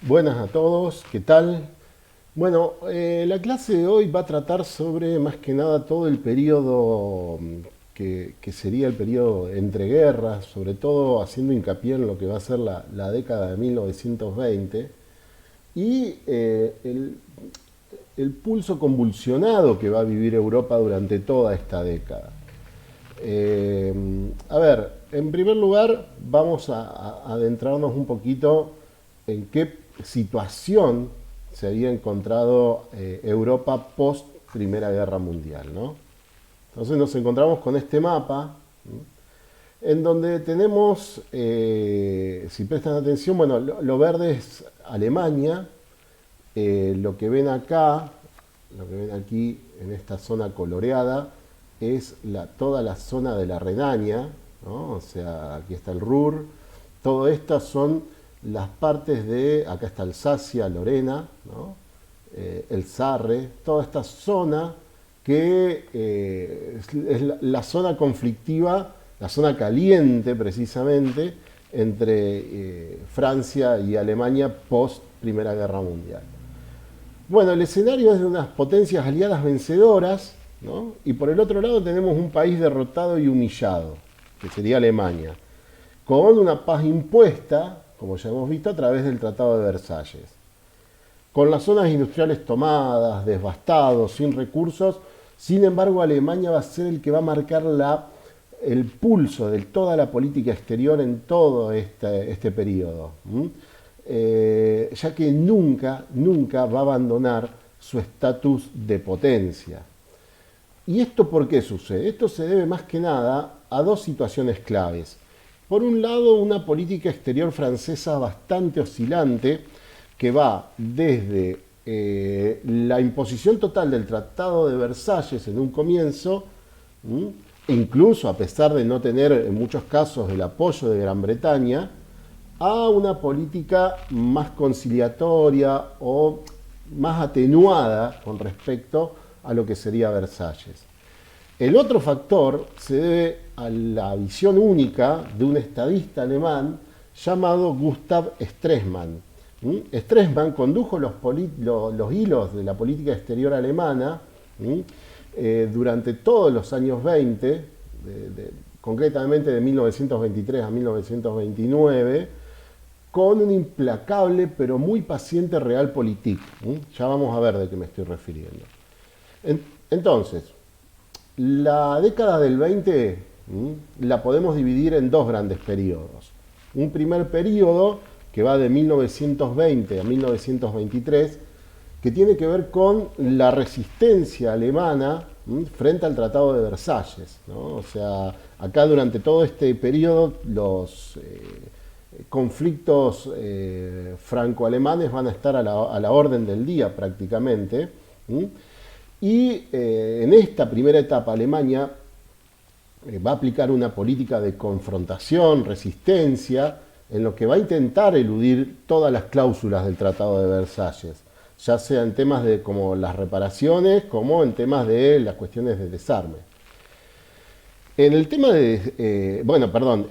Buenas a todos, ¿qué tal? Bueno, la clase de hoy va a tratar sobre más que nada todo el periodo que sería el periodo entre guerras, sobre todo haciendo hincapié en lo que va a ser la década de 1920 y el pulso convulsionado que va a vivir Europa durante toda esta década. Eh, a ver, en primer lugar vamos a adentrarnos un poquito en qué situación se había encontrado Europa post Primera Guerra Mundial, ¿no? Entonces nos encontramos con este mapa, en donde tenemos, si prestan atención, bueno, lo verde es Alemania, lo que ven acá, lo que ven aquí en esta zona coloreada, es toda la zona de la Renania, ¿no? O sea, aquí está el Ruhr, todo estas son las partes de, acá está Alsacia, Lorena, ¿no? El Sarre, toda esta zona que es la zona conflictiva, la zona caliente precisamente, entre Francia y Alemania post Primera Guerra Mundial. Bueno, el escenario es de unas potencias aliadas vencedoras, ¿no? Y por el otro lado tenemos un país derrotado y humillado, que sería Alemania, con una paz impuesta, como ya hemos visto, a través del Tratado de Versalles. Con las zonas industriales tomadas, devastados, sin recursos, sin embargo Alemania va a ser el que va a marcar el pulso de toda la política exterior en todo este periodo. Ya que nunca va a abandonar su estatus de potencia. ¿Y esto por qué sucede? Esto se debe más que nada a dos situaciones claves. Por un lado, una política exterior francesa bastante oscilante que va desde la imposición total del Tratado de Versalles en un comienzo, incluso a pesar de no tener en muchos casos el apoyo de Gran Bretaña, a una política más conciliatoria o más atenuada con respecto a lo que sería Versalles. El otro factor se debe a la visión única de un estadista alemán llamado Gustav Stresemann. Stresemann condujo los hilos de la política exterior alemana durante todos los años 20, concretamente de 1923 a 1929, con un implacable pero muy paciente realpolitik. Ya vamos a ver de qué me estoy refiriendo. Entonces, la década del 20 la podemos dividir en dos grandes periodos. Un primer periodo que va de 1920 a 1923, que tiene que ver con la resistencia alemana frente al Tratado de Versalles, ¿no? O sea, acá durante todo este periodo los conflictos franco-alemanes van a estar a la orden del día prácticamente. Y en esta primera etapa Alemania va a aplicar una política de confrontación, resistencia, en lo que va a intentar eludir todas las cláusulas del Tratado de Versalles, ya sea en temas de como las reparaciones, como en temas de las cuestiones de desarme. En el tema de, bueno, perdón,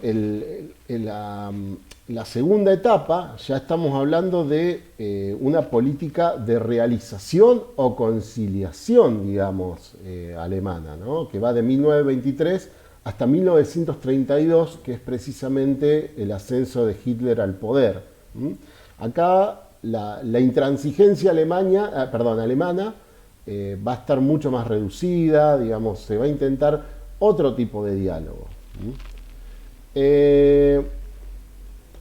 la segunda etapa ya estamos hablando de una política de realización o conciliación, digamos, alemana, ¿no? Que va de 1923 hasta 1932, que es precisamente el ascenso de Hitler al poder. Acá la intransigencia alemana va a estar mucho más reducida, digamos, se va a intentar otro tipo de diálogo. Eh,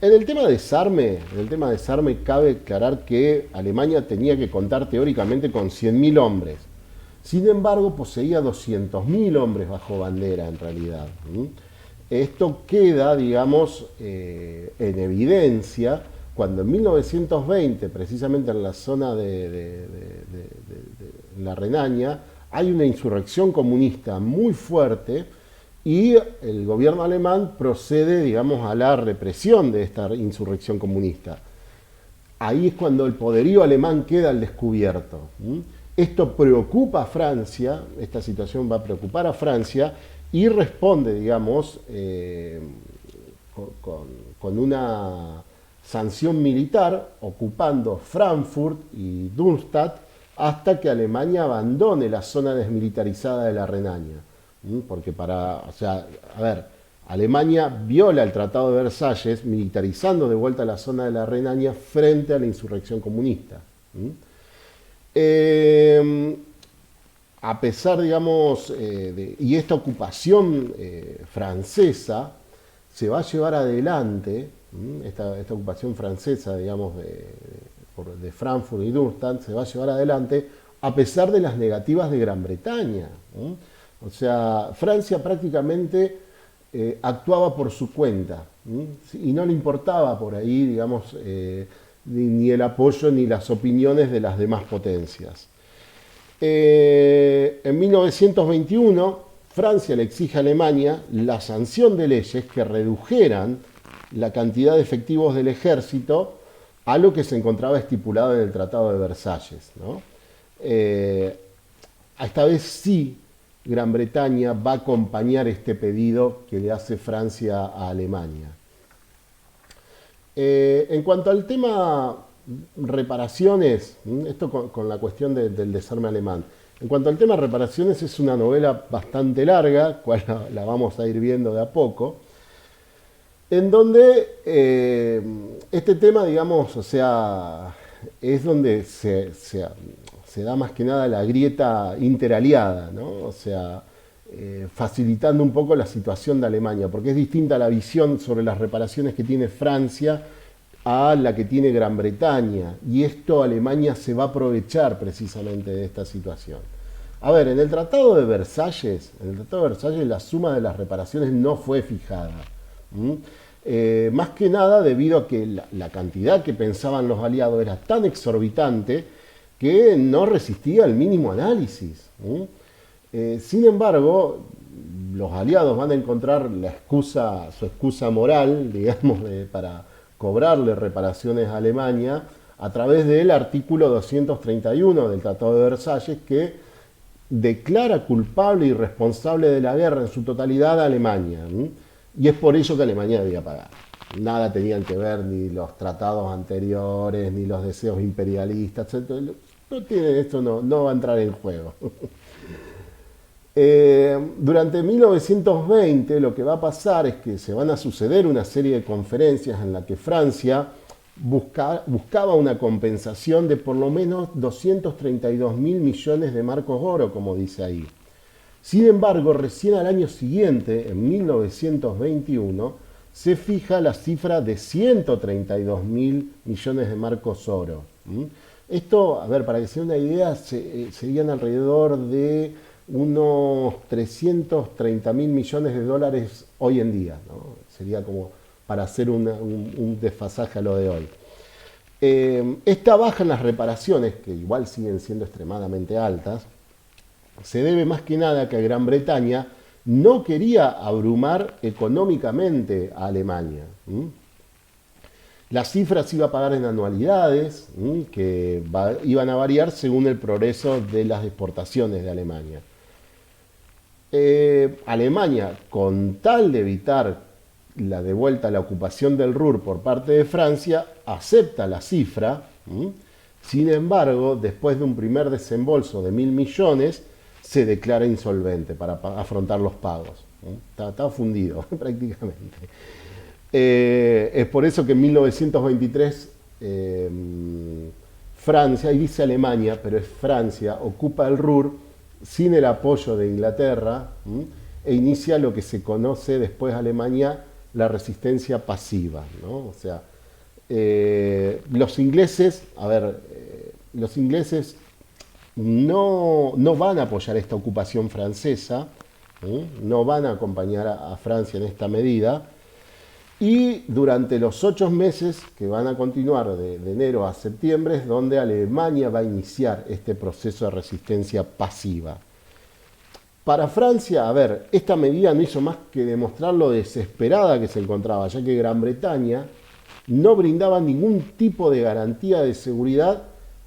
en el tema de desarme cabe aclarar que Alemania tenía que contar teóricamente con 100.000 hombres. Sin embargo, poseía 200.000 hombres bajo bandera en realidad. Esto queda, digamos, en evidencia cuando en 1920, precisamente en la zona de la Renania, hay una insurrección comunista muy fuerte y el gobierno alemán procede, digamos, a la represión de esta insurrección comunista. Ahí es cuando el poderío alemán queda al descubierto. Esto preocupa a Francia, esta situación va a preocupar a Francia y responde, digamos, con una sanción militar, ocupando Frankfurt y Darmstadt hasta que Alemania abandone la zona desmilitarizada de la Renania. Porque Alemania viola el Tratado de Versalles, militarizando de vuelta la zona de la Renania frente a la insurrección comunista. A pesar, digamos, y esta ocupación francesa se va a llevar adelante, esta ocupación francesa, digamos, de Frankfurt y Darmstadt, se va a llevar adelante a pesar de las negativas de Gran Bretaña. O sea, Francia prácticamente actuaba por su cuenta, y no le importaba por ahí, digamos, ni el apoyo ni las opiniones de las demás potencias. En 1921, Francia le exige a Alemania la sanción de leyes que redujeran la cantidad de efectivos del ejército a lo que se encontraba estipulado en el Tratado de Versalles, ¿no? Esta vez sí, Gran Bretaña va a acompañar este pedido que le hace Francia a Alemania. En cuanto al tema reparaciones, esto con la cuestión del desarme alemán. En cuanto al tema reparaciones, es una novela bastante larga, cual la vamos a ir viendo de a poco, en donde este tema, digamos, o sea, es donde se da más que nada la grieta interaliada, ¿no? O sea, facilitando un poco la situación de Alemania, porque es distinta la visión sobre las reparaciones que tiene Francia a la que tiene Gran Bretaña, y esto Alemania se va a aprovechar precisamente de esta situación. A ver, en el Tratado de Versalles, la suma de las reparaciones no fue fijada. Más que nada debido a que la cantidad que pensaban los aliados era tan exorbitante que no resistía el mínimo análisis. Sin embargo, los aliados van a encontrar su excusa moral, digamos, para cobrarle reparaciones a Alemania a través del artículo 231 del Tratado de Versalles, que declara culpable y responsable de la guerra en su totalidad a Alemania. Y es por ello que Alemania debía pagar. Nada tenían que ver ni los tratados anteriores, ni los deseos imperialistas, etc. Esto no va a entrar en juego. Durante 1920 lo que va a pasar es que se van a suceder una serie de conferencias en las que Francia buscaba una compensación de por lo menos 232.000 millones de marcos oro, como dice ahí. Sin embargo, recién al año siguiente, en 1921, se fija la cifra de 132.000 millones de marcos oro. Esto, a ver, para que se den una idea, serían alrededor de unos 330.000 millones de dólares hoy en día, ¿no? Sería como para hacer un desfasaje a lo de hoy. Esta baja en las reparaciones, que igual siguen siendo extremadamente altas, se debe más que nada a que Gran Bretaña no quería abrumar económicamente a Alemania. Las cifras iba a pagar en anualidades que iban a variar según el progreso de las exportaciones de Alemania. Alemania, con tal de evitar la de vuelta a la ocupación del Ruhr por parte de Francia, acepta la cifra. Sin embargo, después de un primer desembolso de 1.000 millones, se declara insolvente para afrontar los pagos. Está fundido prácticamente. Es por eso que en 1923 Francia, y dice Alemania, pero es Francia, ocupa el Ruhr sin el apoyo de Inglaterra, e inicia lo que se conoce después Alemania la resistencia pasiva, ¿no? O sea, los ingleses, los ingleses no van a apoyar esta ocupación francesa, no van a acompañar a Francia en esta medida, y durante los 8 meses que van a continuar de enero a septiembre es donde Alemania va a iniciar este proceso de resistencia pasiva. Para Francia, esta medida no hizo más que demostrar lo desesperada que se encontraba, ya que Gran Bretaña no brindaba ningún tipo de garantía de seguridad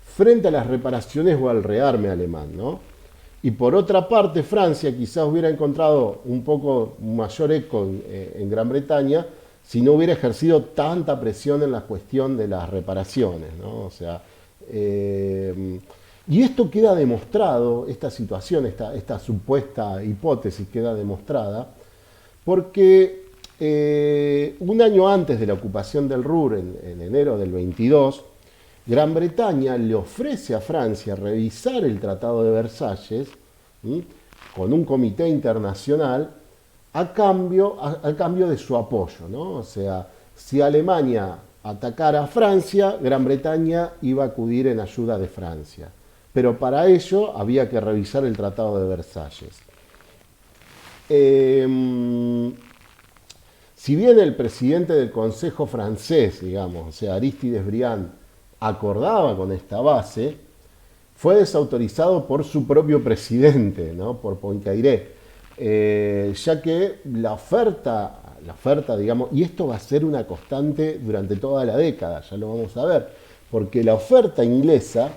frente a las reparaciones o al rearme alemán, ¿no? Y por otra parte, Francia quizás hubiera encontrado un poco mayor eco en Gran Bretaña si no hubiera ejercido tanta presión en la cuestión de las reparaciones, ¿no? O sea, y esto queda demostrado, esta situación, esta supuesta hipótesis queda demostrada, porque un año antes de la ocupación del Ruhr, en enero del 22, Gran Bretaña le ofrece a Francia revisar el Tratado de Versalles, ¿sí?, con un comité internacional a cambio de su apoyo, ¿no? O sea, si Alemania atacara a Francia, Gran Bretaña iba a acudir en ayuda de Francia. Pero para ello había que revisar el Tratado de Versalles. Si bien el presidente del Consejo francés, digamos, o sea, Aristides Briand, acordaba con esta base, fue desautorizado por su propio presidente, ¿no?, por Poincaré, ya que la oferta, digamos, y esto va a ser una constante durante toda la década, ya lo vamos a ver, porque la oferta inglesa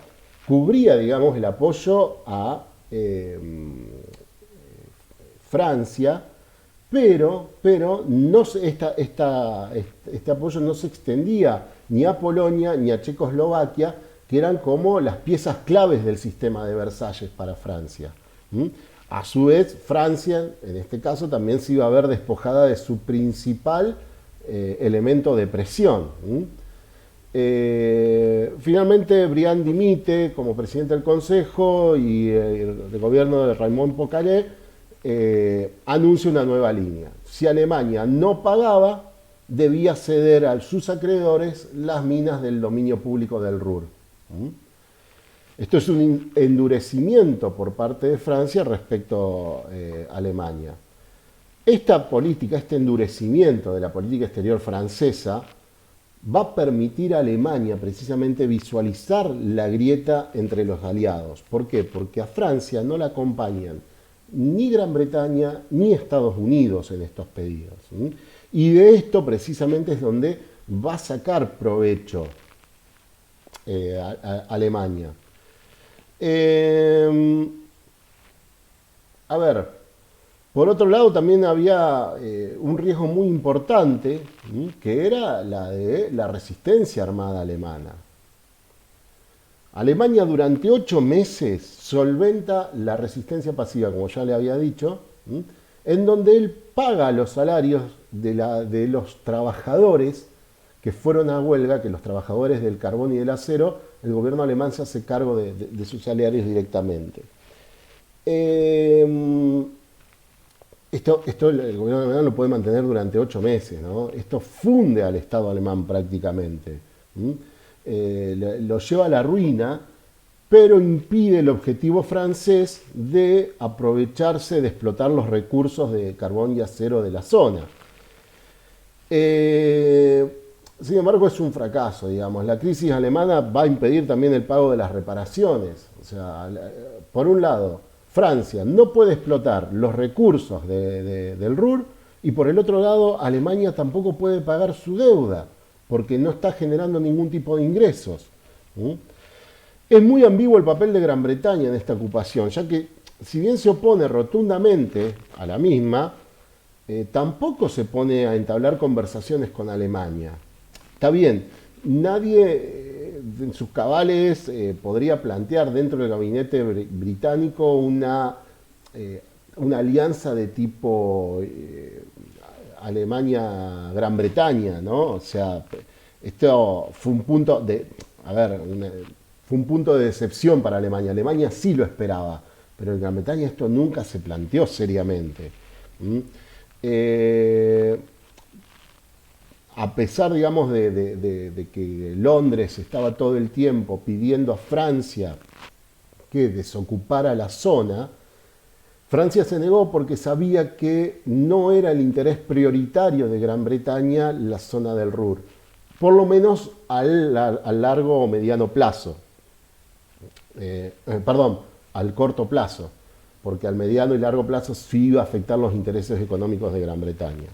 cubría, digamos, el apoyo a Francia, pero no este apoyo no se extendía ni a Polonia ni a Checoslovaquia, que eran como las piezas claves del sistema de Versalles para Francia. A su vez, Francia, en este caso, también se iba a ver despojada de su principal elemento de presión. Finalmente, Briand dimite como presidente del Consejo y el gobierno de Raymond Poincaré anuncia una nueva línea. Si Alemania no pagaba, debía ceder a sus acreedores las minas del dominio público del Ruhr. Esto es un endurecimiento por parte de Francia respecto a Alemania. Esta política, este endurecimiento de la política exterior francesa, va a permitir a Alemania precisamente visualizar la grieta entre los aliados. ¿Por qué? Porque a Francia no la acompañan ni Gran Bretaña ni Estados Unidos en estos pedidos. Y de esto precisamente es donde va a sacar provecho Alemania. A ver, por otro lado también había un riesgo muy importante, que era la de la resistencia armada alemana. Alemania durante 8 meses solventa la resistencia pasiva, como ya le había dicho, en donde él paga los salarios de los trabajadores que fueron a huelga, que los trabajadores del carbón y del acero, el gobierno alemán se hace cargo de sus salarios directamente. Esto el gobierno alemán lo puede mantener durante 8 meses, ¿no? Esto funde al Estado alemán prácticamente. Lo lleva a la ruina, pero impide el objetivo francés de aprovecharse, de explotar los recursos de carbón y acero de la zona. Sin embargo, es un fracaso, digamos. La crisis alemana va a impedir también el pago de las reparaciones. O sea, por un lado, Francia no puede explotar los recursos del Ruhr, y por el otro lado, Alemania tampoco puede pagar su deuda, porque no está generando ningún tipo de ingresos. Es muy ambiguo el papel de Gran Bretaña en esta ocupación, ya que si bien se opone rotundamente a la misma, tampoco se pone a entablar conversaciones con Alemania. Está bien, nadie en sus cabales podría plantear dentro del gabinete británico una alianza de tipo Alemania-Gran Bretaña, ¿no? O sea, esto fue un punto de, fue un punto de decepción para Alemania. Alemania sí lo esperaba, pero en Gran Bretaña esto nunca se planteó seriamente. A pesar, digamos, de que Londres estaba todo el tiempo pidiendo a Francia que desocupara la zona, Francia se negó porque sabía que no era el interés prioritario de Gran Bretaña la zona del Ruhr, por lo menos al largo o mediano plazo. Al corto plazo, porque al mediano y largo plazo sí iba a afectar los intereses económicos de Gran Bretaña.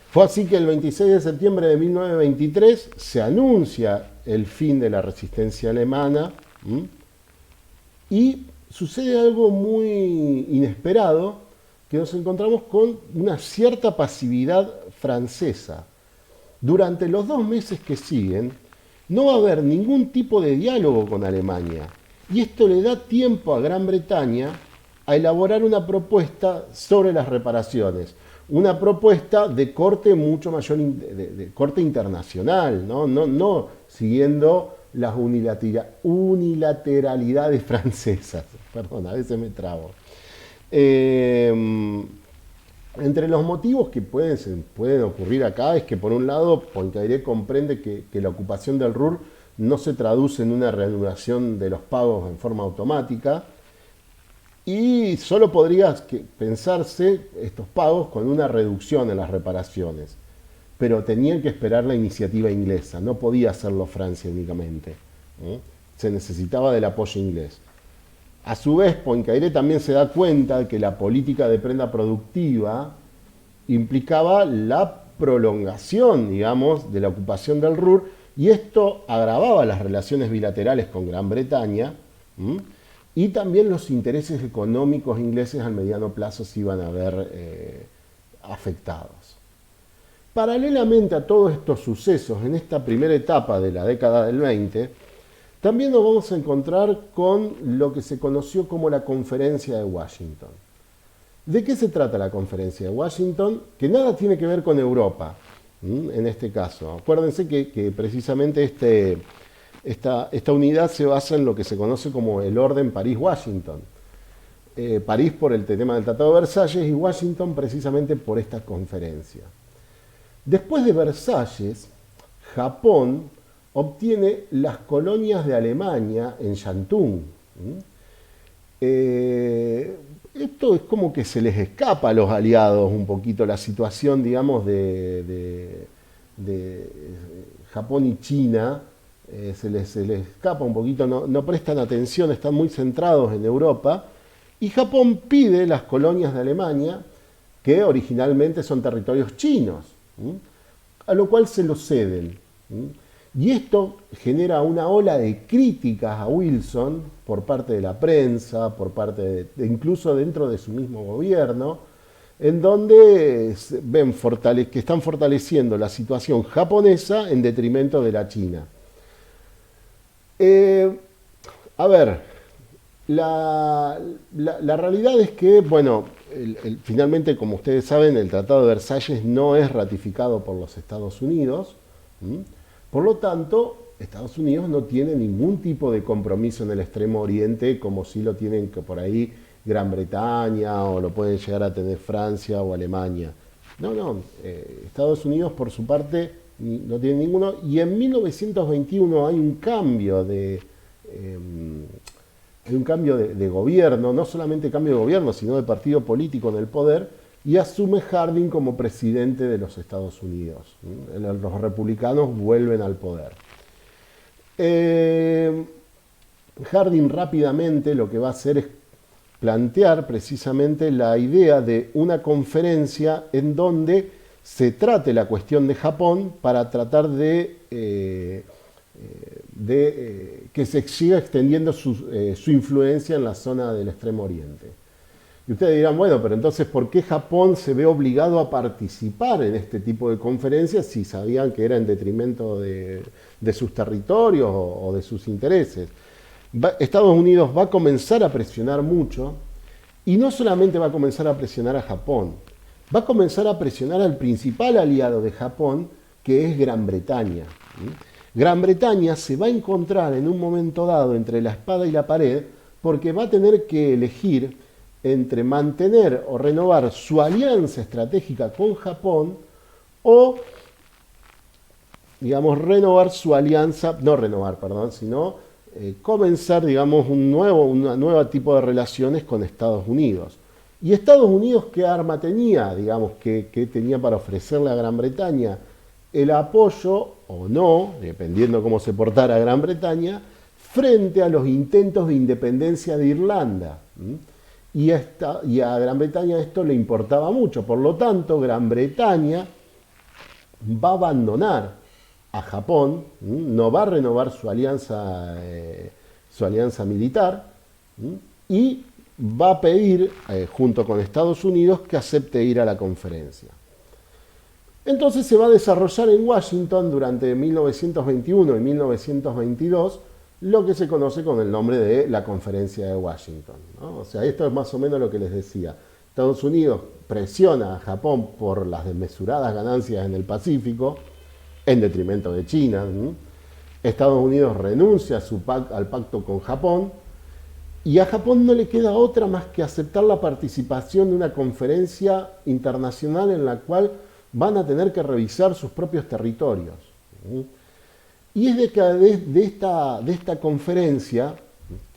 Fue así que el 26 de septiembre de 1923 se anuncia el fin de la resistencia alemana y sucede algo muy inesperado, que nos encontramos con una cierta pasividad francesa. Durante los 2 meses que siguen, no va a haber ningún tipo de diálogo con Alemania. Y esto le da tiempo a Gran Bretaña a elaborar una propuesta sobre las reparaciones. Una propuesta de corte mucho mayor, de corte internacional, no siguiendo las unilateralidades francesas. Perdón, a veces me trabo. Entre los motivos que pueden ocurrir acá es que, por un lado, Poincaré comprende que la ocupación del Ruhr no se traduce en una reanudación de los pagos en forma automática, y solo podría pensarse estos pagos con una reducción en las reparaciones. Pero tenían que esperar la iniciativa inglesa, no podía hacerlo Francia únicamente. Se necesitaba del apoyo inglés. A su vez, Poincaré también se da cuenta de que la política de prenda productiva implicaba la prolongación, digamos, de la ocupación del Ruhr, y esto agravaba las relaciones bilaterales con Gran Bretaña, y también los intereses económicos ingleses al mediano plazo se iban a ver afectados. Paralelamente a todos estos sucesos, en esta primera etapa de la década del 20, también nos vamos a encontrar con lo que se conoció como la Conferencia de Washington. ¿De qué se trata la Conferencia de Washington? Que nada tiene que ver con Europa, en este caso. Acuérdense que precisamente esta unidad se basa en lo que se conoce como el orden París-Washington. París por el tema del Tratado de Versalles y Washington precisamente por esta conferencia. Después de Versalles, Japón obtiene las colonias de Alemania en Shantung. Esto es como que se les escapa a los aliados un poquito la situación, digamos, de Japón y China. Se les escapa un poquito, no prestan atención, están muy centrados en Europa, y Japón pide las colonias de Alemania, que originalmente son territorios chinos, a lo cual se lo ceden. Y esto genera una ola de críticas a Wilson por parte de la prensa, por parte incluso dentro de su mismo gobierno, en donde ven que están fortaleciendo la situación japonesa en detrimento de la China. A ver, la realidad es que, bueno, finalmente, como ustedes saben, el Tratado de Versalles no es ratificado por los Estados Unidos. Por lo tanto, Estados Unidos no tiene ningún tipo de compromiso en el Extremo Oriente, como sí lo tienen por ahí Gran Bretaña, o lo pueden llegar a tener Francia o Alemania. No, Estados Unidos por su parte no tiene ninguno, y en 1921 hay un cambio de gobierno, no solamente cambio de gobierno, sino de partido político en el poder, y asume Harding como presidente de los Estados Unidos. Los republicanos vuelven al poder. Harding rápidamente lo que va a hacer es plantear precisamente la idea de una conferencia en donde se trate la cuestión de Japón para tratar de que se siga extendiendo su influencia en la zona del Extremo Oriente. Y ustedes dirán, bueno, pero entonces, ¿por qué Japón se ve obligado a participar en este tipo de conferencias si sabían que era en detrimento de sus territorios o de sus intereses? Estados Unidos va a comenzar a presionar mucho, y no solamente va a comenzar a presionar a Japón, va a comenzar a presionar al principal aliado de Japón, que es Gran Bretaña. Gran Bretaña se va a encontrar en un momento dado entre la espada y la pared, porque va a tener que elegir entre mantener o renovar su alianza estratégica con Japón, o, digamos, comenzar, digamos, una nueva tipo de relaciones con Estados Unidos. ¿Y Estados Unidos qué arma tenía? Digamos, que tenía para ofrecerle a Gran Bretaña el apoyo o no, dependiendo cómo se portara Gran Bretaña, frente a los intentos de independencia de Irlanda. Y a Gran Bretaña esto le importaba mucho. Por lo tanto, Gran Bretaña va a abandonar a Japón, no va a renovar su alianza militar, y va a pedir, junto con Estados Unidos, que acepte ir a la conferencia. Entonces se va a desarrollar en Washington durante 1921 y 1922 lo que se conoce con el nombre de la Conferencia de Washington, ¿no? O sea, esto es más o menos lo que les decía. Estados Unidos presiona a Japón por las desmesuradas ganancias en el Pacífico, en detrimento de China, ¿no? Estados Unidos renuncia al pacto con Japón y a Japón no le queda otra más que aceptar la participación de una conferencia internacional en la cual van a tener que revisar sus propios territorios. Y es de esta conferencia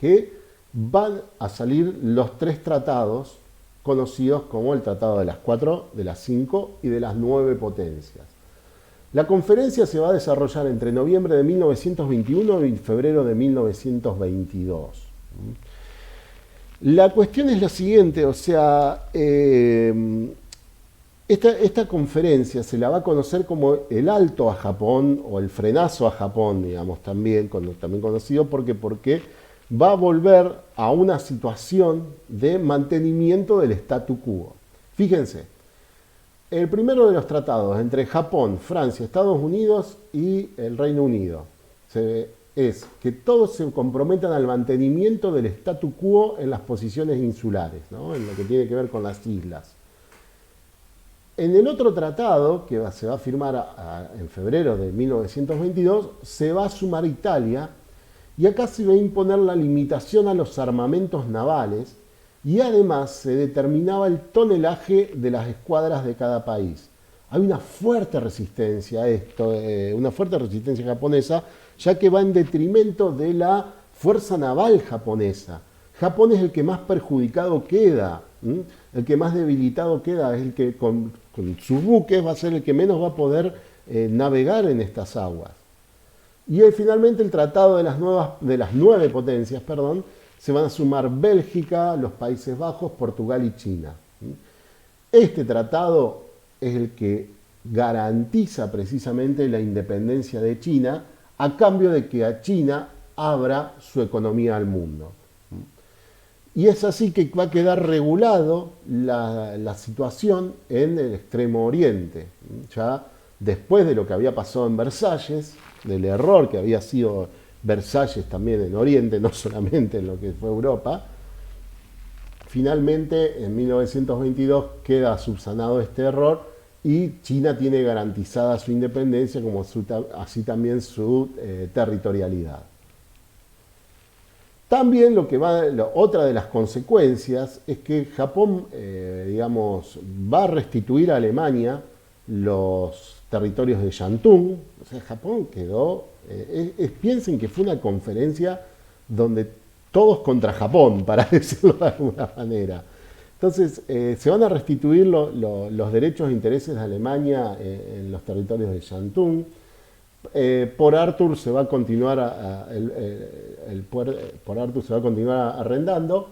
que van a salir los tres tratados conocidos como el Tratado de las 4, de las 5 y de las 9 potencias. La conferencia se va a desarrollar entre noviembre de 1921 y febrero de 1922. La cuestión es la siguiente, o sea, esta conferencia se la va a conocer como el alto a Japón o el frenazo a Japón, digamos, también conocido porque va a volver a una situación de mantenimiento del statu quo. Fíjense, el primero de los tratados entre Japón, Francia, Estados Unidos y el Reino Unido es que todos se comprometan al mantenimiento del statu quo en las posiciones insulares, ¿no? En lo que tiene que ver con las islas. En el otro tratado, que se va a firmar en febrero de 1922, se va a sumar Italia y acá se va a imponer la limitación a los armamentos navales y además se determinaba el tonelaje de las escuadras de cada país. Hay una fuerte resistencia a esto, una fuerte resistencia japonesa, ya que va en detrimento de la fuerza naval japonesa. Japón es el que más perjudicado queda, el que más debilitado queda, es el que con sus buques va a ser el que menos va a poder navegar en estas aguas. Y finalmente el tratado de las 9 potencias, se van a sumar Bélgica, los Países Bajos, Portugal y China. Este tratado es el que garantiza precisamente la independencia de China a cambio de que a China abra su economía al mundo. Y es así que va a quedar regulado la situación en el Extremo Oriente. Ya después de lo que había pasado en Versalles, del error que había sido Versalles también en Oriente, no solamente en lo que fue Europa, finalmente en 1922 queda subsanado este error y China tiene garantizada su independencia, como así también su territorialidad. También otra de las consecuencias es que Japón, va a restituir a Alemania los territorios de Shantung. O sea, Japón quedó... piensen que fue una conferencia donde todos contra Japón, para decirlo de alguna manera. Entonces, se van a restituir los derechos e intereses de Alemania en los territorios de Shantung. Por Arthur se va a continuar arrendando.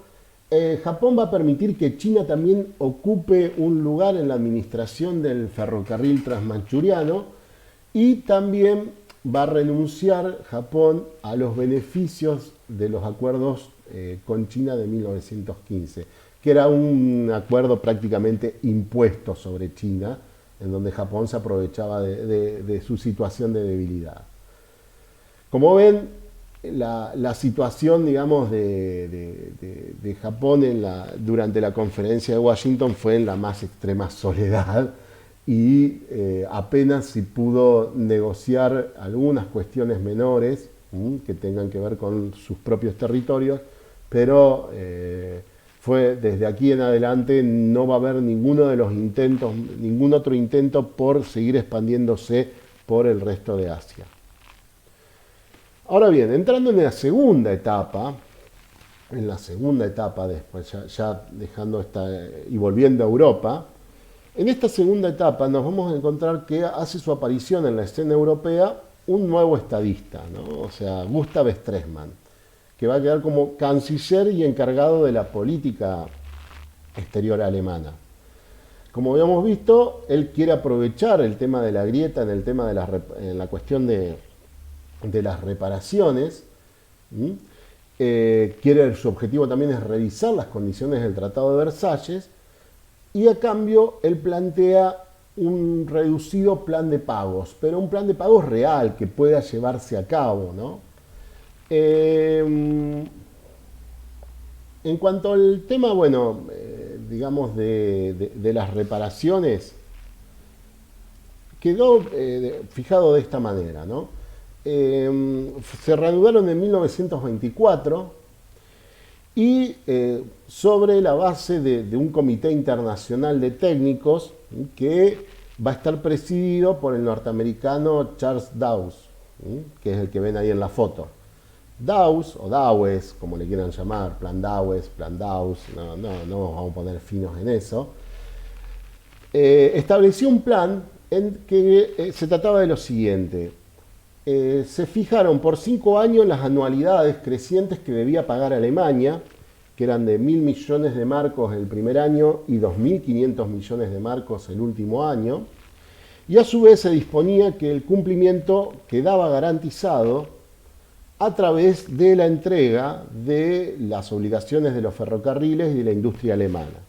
Japón va a permitir que China también ocupe un lugar en la administración del ferrocarril transmanchuriano y también va a renunciar Japón a los beneficios de los acuerdos con China de 1915, que era un acuerdo prácticamente impuesto sobre China, en donde Japón se aprovechaba de su situación de debilidad. Como ven, la situación, digamos, de Japón durante la conferencia de Washington fue en la más extrema soledad y apenas si pudo negociar algunas cuestiones menores que tengan que ver con sus propios territorios, pero fue desde aquí en adelante no va a haber ningún otro intento por seguir expandiéndose por el resto de Asia. Ahora bien, entrando en la segunda etapa después, ya dejando y volviendo a Europa, en esta segunda etapa nos vamos a encontrar que hace su aparición en la escena europea un nuevo estadista, ¿no? O sea, Gustav Stresemann, que va a quedar como canciller y encargado de la política exterior alemana. Como habíamos visto, él quiere aprovechar el tema de la grieta en la cuestión de las reparaciones. Su objetivo también es revisar las condiciones del Tratado de Versalles y a cambio él plantea un reducido plan de pagos, pero un plan de pagos real que pueda llevarse a cabo, ¿no? En cuanto al tema, bueno, digamos de las reparaciones, quedó fijado de esta manera, ¿no? Se reanudaron en 1924 y sobre la base de un comité internacional de técnicos que va a estar presidido por el norteamericano Charles Dawes, que es el que ven ahí en la foto. Dawes, o Dawes, como le quieran llamar, plan Dawes, plan Dawes, no vamos a poner finos en eso, estableció un plan en que se trataba de lo siguiente. Se fijaron por 5 años las anualidades crecientes que debía pagar Alemania, que eran de 1.000 millones de marcos el primer año y 2.500 millones de marcos el último año, y a su vez se disponía que el cumplimiento quedaba garantizado a través de la entrega de las obligaciones de los ferrocarriles y de la industria alemana.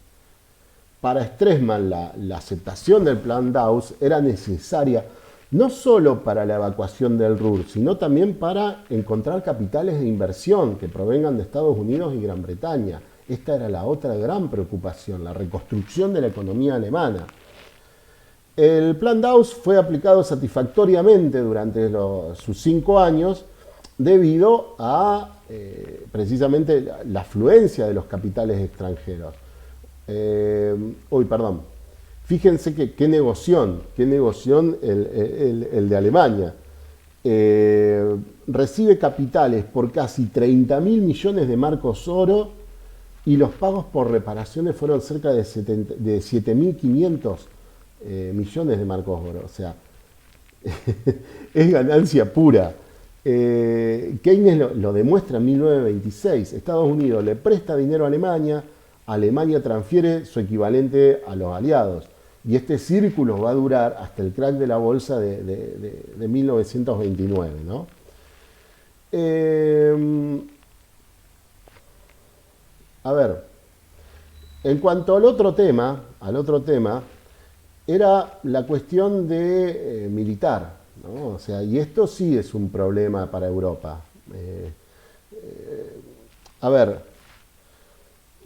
Para Stresemann la aceptación del plan Dawes era necesaria no solo para la evacuación del Ruhr, sino también para encontrar capitales de inversión que provengan de Estados Unidos y Gran Bretaña. Esta era la otra gran preocupación, la reconstrucción de la economía alemana. El plan Dawes fue aplicado satisfactoriamente durante sus 5 años debido a precisamente la afluencia de los capitales extranjeros. Fíjense qué negoción el de Alemania. Recibe capitales por casi 30.000 millones de marcos oro y los pagos por reparaciones fueron cerca de 7.500 millones de marcos oro. O sea, es ganancia pura. Keynes lo demuestra en 1926. Estados Unidos le presta dinero a Alemania, Alemania transfiere su equivalente a los aliados. Y este círculo va a durar hasta el crack de la bolsa de 1929, ¿no? A ver, en cuanto al otro tema, era la cuestión de militar, ¿no? O sea, y esto sí es un problema para Europa. A ver,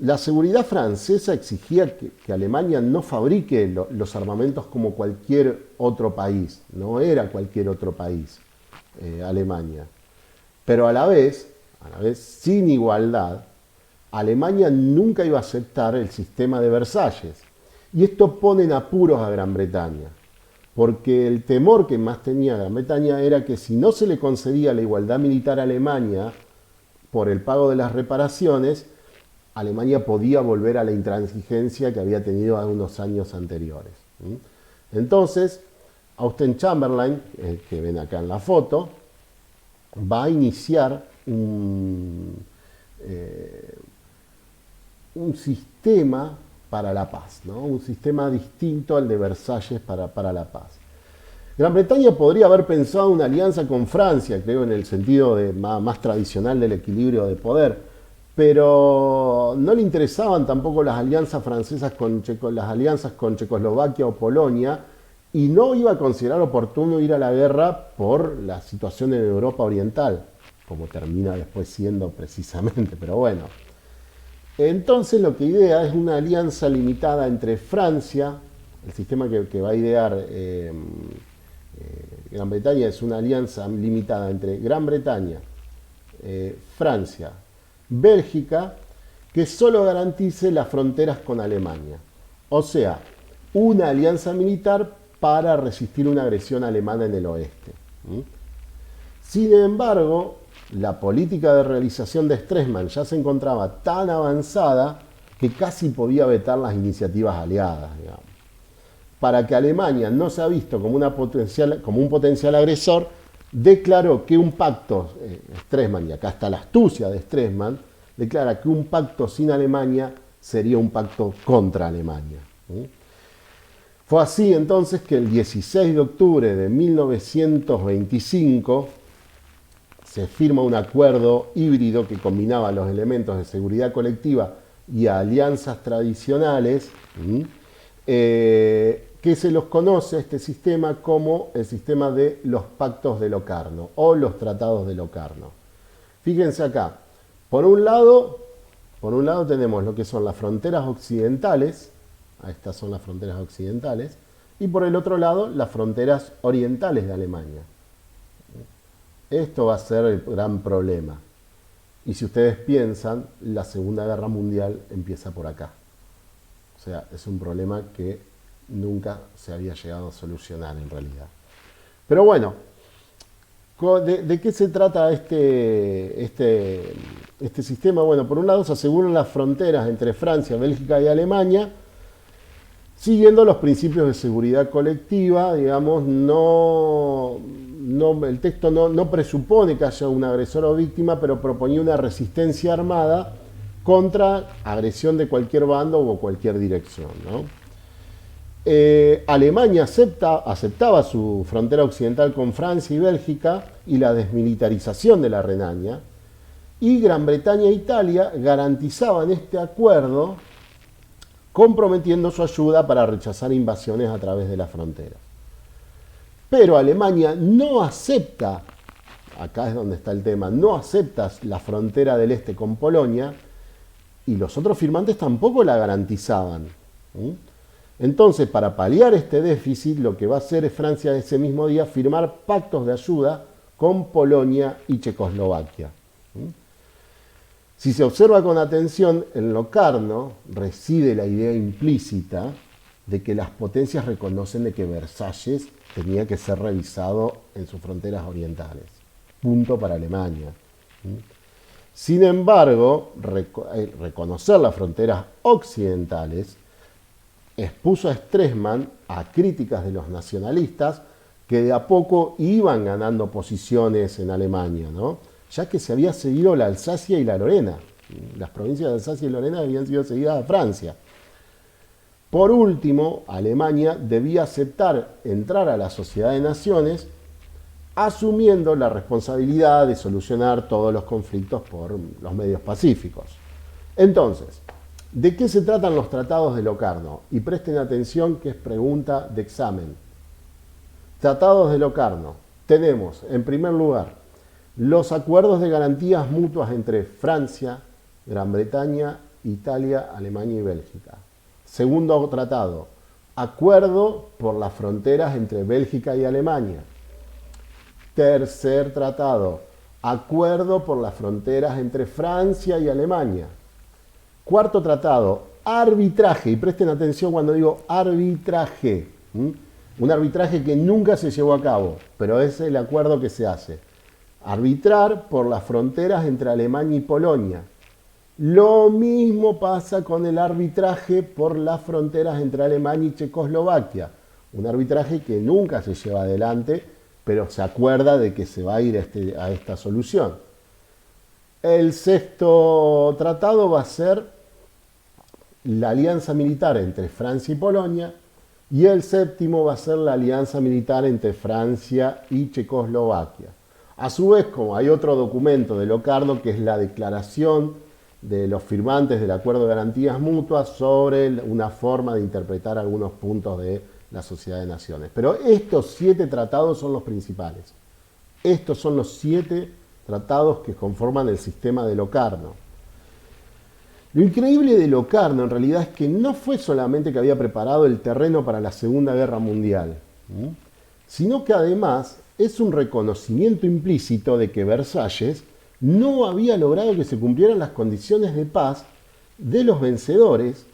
la seguridad francesa exigía que Alemania no fabrique los armamentos como cualquier otro país, no era cualquier otro país, Alemania. Pero a la vez, sin igualdad, Alemania nunca iba a aceptar el sistema de Versalles. Y esto pone en apuros a Gran Bretaña, porque el temor que más tenía Gran Bretaña era que si no se le concedía la igualdad militar a Alemania por el pago de las reparaciones, Alemania podía volver a la intransigencia que había tenido unos años anteriores. Entonces, Austen Chamberlain, que ven acá en la foto, va a iniciar un sistema para la paz, ¿no? Un sistema distinto al de Versalles para la paz. Gran Bretaña podría haber pensado una alianza con Francia, creo, en el sentido más tradicional del equilibrio de poder, pero no le interesaban tampoco las alianzas francesas las alianzas con Checoslovaquia o Polonia, y no iba a considerar oportuno ir a la guerra por la situación en Europa Oriental, como termina después siendo precisamente, pero bueno. Entonces lo que idea es una alianza limitada entre Francia, el sistema que va a idear Gran Bretaña es una alianza limitada entre Gran Bretaña, Francia, Bélgica, que solo garantice las fronteras con Alemania. O sea, una alianza militar para resistir una agresión alemana en el oeste. Sin embargo, la política de realización de Stresemann ya se encontraba tan avanzada que casi podía vetar las iniciativas aliadas, digamos. Para que Alemania no sea visto como un potencial agresor, declaró que un pacto, Stresemann, y acá está la astucia de Stresemann, declara que un pacto sin Alemania sería un pacto contra Alemania. Fue así entonces que el 16 de octubre de 1925 se firma un acuerdo híbrido que combinaba los elementos de seguridad colectiva y alianzas tradicionales, que que se los conoce este sistema como el sistema de los pactos de Locarno o los tratados de Locarno. Fíjense acá, por un lado tenemos lo que son las fronteras occidentales, estas son las fronteras occidentales, y por el otro lado las fronteras orientales de Alemania. Esto va a ser el gran problema. Y si ustedes piensan, la Segunda Guerra Mundial empieza por acá. O sea, es un problema que nunca se había llegado a solucionar en realidad. Pero bueno, ¿de qué se trata este sistema? Bueno, por un lado se aseguran las fronteras entre Francia, Bélgica y Alemania, siguiendo los principios de seguridad colectiva. Digamos, el texto no presupone que haya un agresor o víctima, pero proponía una resistencia armada contra agresión de cualquier bando o cualquier dirección, ¿no? Alemania aceptaba su frontera occidental con Francia y Bélgica y la desmilitarización de la Renania, y Gran Bretaña e Italia garantizaban este acuerdo comprometiendo su ayuda para rechazar invasiones a través de las fronteras. Pero Alemania no acepta, acá es donde está el tema, no acepta la frontera del este con Polonia, y los otros firmantes tampoco la garantizaban. Entonces, para paliar este déficit, lo que va a hacer es Francia ese mismo día firmar pactos de ayuda con Polonia y Checoslovaquia. Si se observa con atención, en Locarno reside la idea implícita de que las potencias reconocen de que Versalles tenía que ser revisado en sus fronteras orientales. Punto para Alemania. Sin embargo, reconocer las fronteras occidentales expuso a Stresemann a críticas de los nacionalistas que de a poco iban ganando posiciones en Alemania, ¿no? Ya que se había cedido la Alsacia y la Lorena. Las provincias de Alsacia y Lorena habían sido cedidas a Francia. Por último, Alemania debía aceptar entrar a la Sociedad de Naciones, asumiendo la responsabilidad de solucionar todos los conflictos por los medios pacíficos. Entonces, ¿de qué se tratan los tratados de Locarno? Y presten atención que es pregunta de examen. Tratados de Locarno. Tenemos, en primer lugar, los acuerdos de garantías mutuas entre Francia, Gran Bretaña, Italia, Alemania y Bélgica. Segundo tratado, acuerdo por las fronteras entre Bélgica y Alemania. Tercer tratado, acuerdo por las fronteras entre Francia y Alemania. Cuarto tratado, arbitraje, y presten atención cuando digo arbitraje. Un arbitraje que nunca se llevó a cabo, pero es el acuerdo que se hace. Arbitrar por las fronteras entre Alemania y Polonia. Lo mismo pasa con el arbitraje por las fronteras entre Alemania y Checoslovaquia. Un arbitraje que nunca se lleva adelante, pero se acuerda de que se va a ir a esta solución. El sexto tratado va a ser la alianza militar entre Francia y Polonia, y el séptimo va a ser la alianza militar entre Francia y Checoslovaquia. A su vez, como hay otro documento de Locarno, que es la declaración de los firmantes del Acuerdo de Garantías Mutuas sobre una forma de interpretar algunos puntos de la Sociedad de Naciones. Pero estos 7 tratados son los principales. Estos son los 7 tratados que conforman el sistema de Locarno. Lo increíble de Locarno en realidad es que no fue solamente que había preparado el terreno para la Segunda Guerra Mundial, sino que además es un reconocimiento implícito de que Versalles no había logrado que se cumplieran las condiciones de paz de los vencedores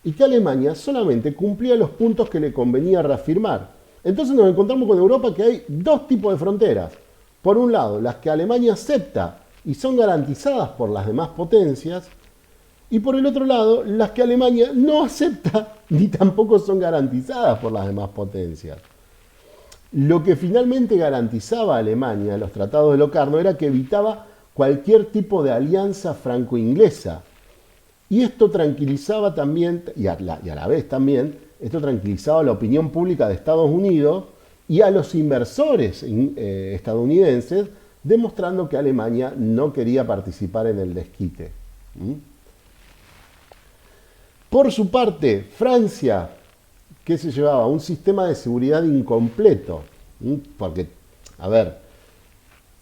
y que Alemania solamente cumplía los puntos que le convenía reafirmar. Entonces nos encontramos con Europa que hay 2 tipos de fronteras. Por un lado, las que Alemania acepta y son garantizadas por las demás potencias, y por el otro lado, las que Alemania no acepta ni tampoco son garantizadas por las demás potencias. Lo que finalmente garantizaba a Alemania los tratados de Locarno era que evitaba cualquier tipo de alianza franco-inglesa. Y esto tranquilizaba también, y a la vez también, esto tranquilizaba a la opinión pública de Estados Unidos y a los inversores estadounidenses, demostrando que Alemania no quería participar en el desquite. Por su parte, Francia ¿qué se llevaba? Un sistema de seguridad incompleto. Porque, a ver,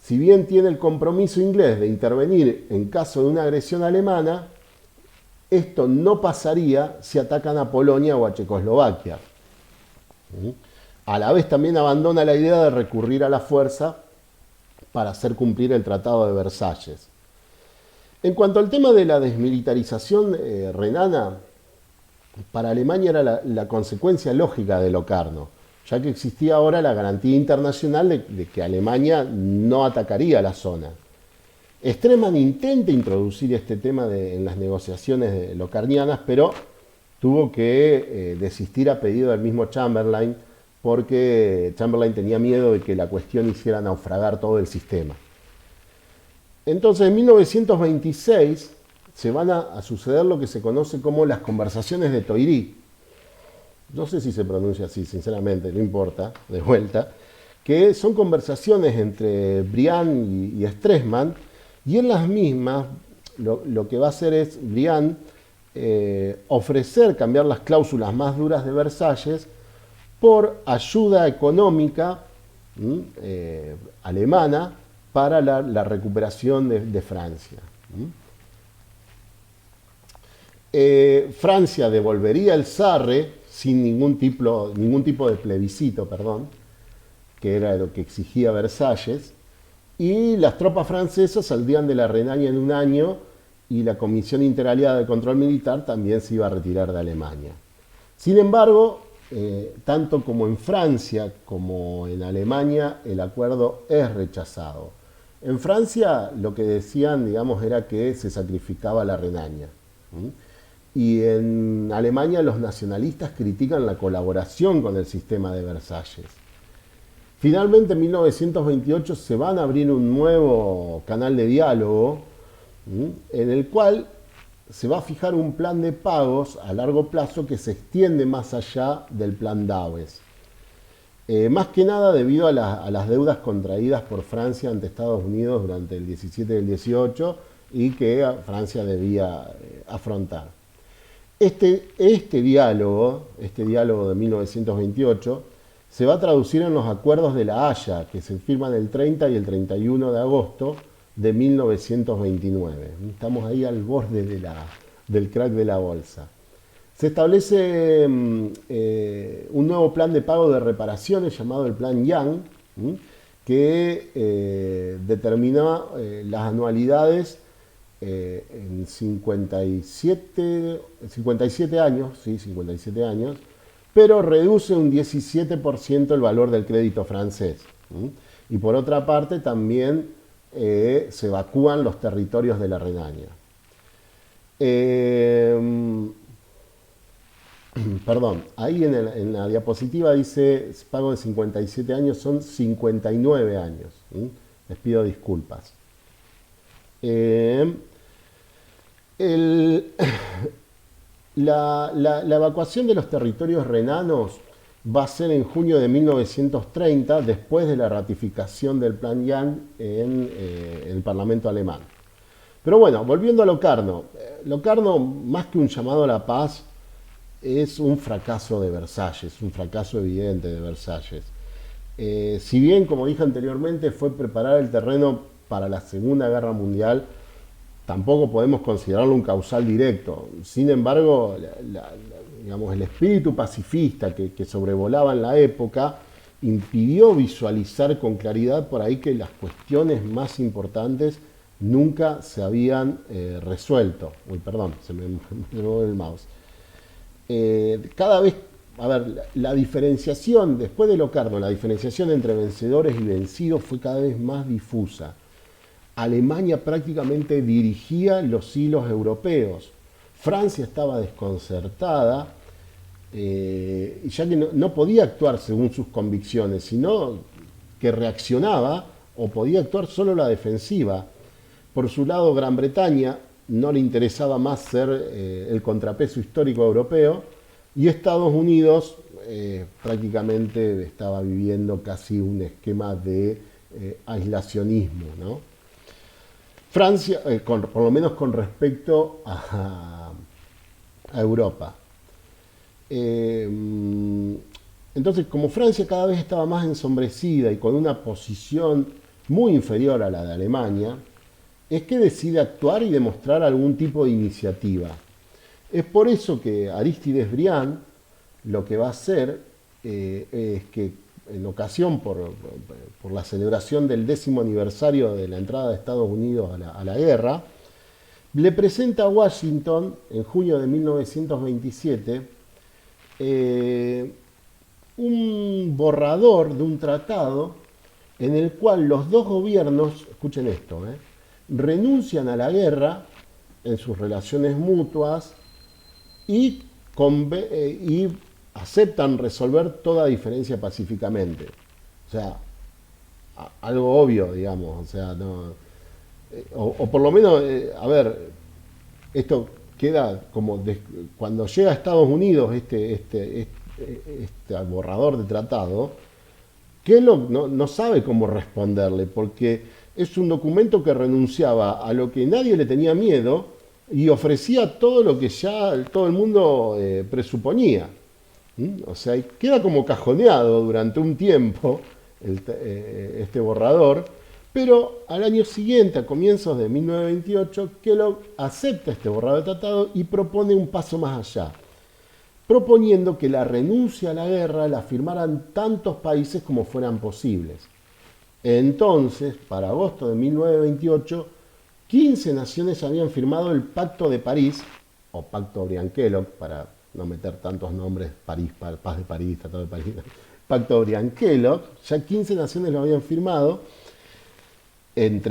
si bien tiene el compromiso inglés de intervenir en caso de una agresión alemana, esto no pasaría si atacan a Polonia o a Checoslovaquia. A la vez también abandona la idea de recurrir a la fuerza para hacer cumplir el Tratado de Versalles. En cuanto al tema de la desmilitarización renana, para Alemania era la consecuencia lógica de Locarno, ya que existía ahora la garantía internacional de que Alemania no atacaría la zona. Stresemann intenta introducir este tema en las negociaciones locarnianas, pero tuvo que desistir a pedido del mismo Chamberlain, porque Chamberlain tenía miedo de que la cuestión hiciera naufragar todo el sistema. Entonces, en 1926 se van a suceder lo que se conoce como las conversaciones de Toiri. No sé si se pronuncia así, sinceramente, no importa, de vuelta. Que son conversaciones entre Briand y Stresemann, y en las mismas lo que va a hacer es Briand ofrecer cambiar las cláusulas más duras de Versalles por ayuda económica alemana para la recuperación de Francia. Francia devolvería el Sarre sin ningún tipo de plebiscito, que era lo que exigía Versalles, y las tropas francesas saldrían de la Renania en un año y la Comisión Interaliada de Control Militar también se iba a retirar de Alemania. Sin embargo, tanto como en Francia como en Alemania, el acuerdo es rechazado. En Francia lo que decían, digamos, era que se sacrificaba la Renania. Y en Alemania los nacionalistas critican la colaboración con el sistema de Versalles. Finalmente, en 1928 se van a abrir un nuevo canal de diálogo en el cual se va a fijar un plan de pagos a largo plazo que se extiende más allá del plan Dawes. Más que nada debido a las deudas contraídas por Francia ante Estados Unidos durante el 17 y el 18 y que Francia debía afrontar. Este diálogo de 1928, se va a traducir en los acuerdos de La Haya, que se firman el 30 y el 31 de agosto de 1929. Estamos ahí al borde del crack de la bolsa. Se establece un nuevo plan de pago de reparaciones llamado el Plan Young, que determina las anualidades en 57 años, sí, 57 años, pero reduce un 17% el valor del crédito francés. Y por otra parte también se evacúan los territorios de la Renania. Perdón, ahí en la diapositiva dice pago de 57 años, son 59 años. Les pido disculpas. La evacuación de los territorios renanos va a ser en junio de 1930, después de la ratificación del Plan Young en el Parlamento alemán. Pero bueno, volviendo a Locarno. Locarno, más que un llamado a la paz, es un fracaso de Versalles, un fracaso evidente de Versalles. Si bien, como dije anteriormente, fue preparar el terreno para la Segunda Guerra Mundial, tampoco podemos considerarlo un causal directo. Sin embargo, digamos, el espíritu pacifista que sobrevolaba en la época impidió visualizar con claridad por ahí que las cuestiones más importantes nunca se habían resuelto. Uy, perdón, se me movió el mouse. Cada vez, a ver, la diferenciación, después de Locarno, la diferenciación entre vencedores y vencidos fue cada vez más difusa. Alemania prácticamente dirigía los hilos europeos. Francia estaba desconcertada, ya que no podía actuar según sus convicciones, sino que reaccionaba o podía actuar solo la defensiva. Por su lado, Gran Bretaña no le interesaba más ser el contrapeso histórico europeo, y Estados Unidos prácticamente estaba viviendo casi un esquema de aislacionismo, ¿no? Francia, por lo menos con respecto a Europa. Entonces, como Francia cada vez estaba más ensombrecida y con una posición muy inferior a la de Alemania, es que decide actuar y demostrar algún tipo de iniciativa. Es por eso que Aristides Briand lo que va a hacer es que en ocasión por la celebración del 10º aniversario de la entrada de Estados Unidos a la guerra, le presenta a Washington en junio de 1927 un borrador de un tratado en el cual los dos gobiernos, escuchen esto, renuncian a la guerra en sus relaciones mutuas y aceptan resolver toda diferencia pacíficamente. O sea, algo obvio, digamos, o sea, no, o por lo menos, a ver, esto queda como cuando llega a Estados Unidos este borrador de tratado, Kellogg no sabe cómo responderle, porque es un documento que renunciaba a lo que nadie le tenía miedo y ofrecía todo lo que ya todo el mundo presuponía. O sea, queda como cajoneado durante un tiempo este borrador, pero al año siguiente, a comienzos de 1928, Kellogg acepta este borrador de tratado y propone un paso más allá, proponiendo que la renuncia a la guerra la firmaran tantos países como fueran posibles. Entonces, para agosto de 1928, 15 naciones habían firmado el Pacto de París, o Pacto Briand-Kellogg, para no meter tantos nombres, París, Paz de París, Tratado de París, Pacto Briand-Kellogg, ya 15 naciones lo habían firmado, en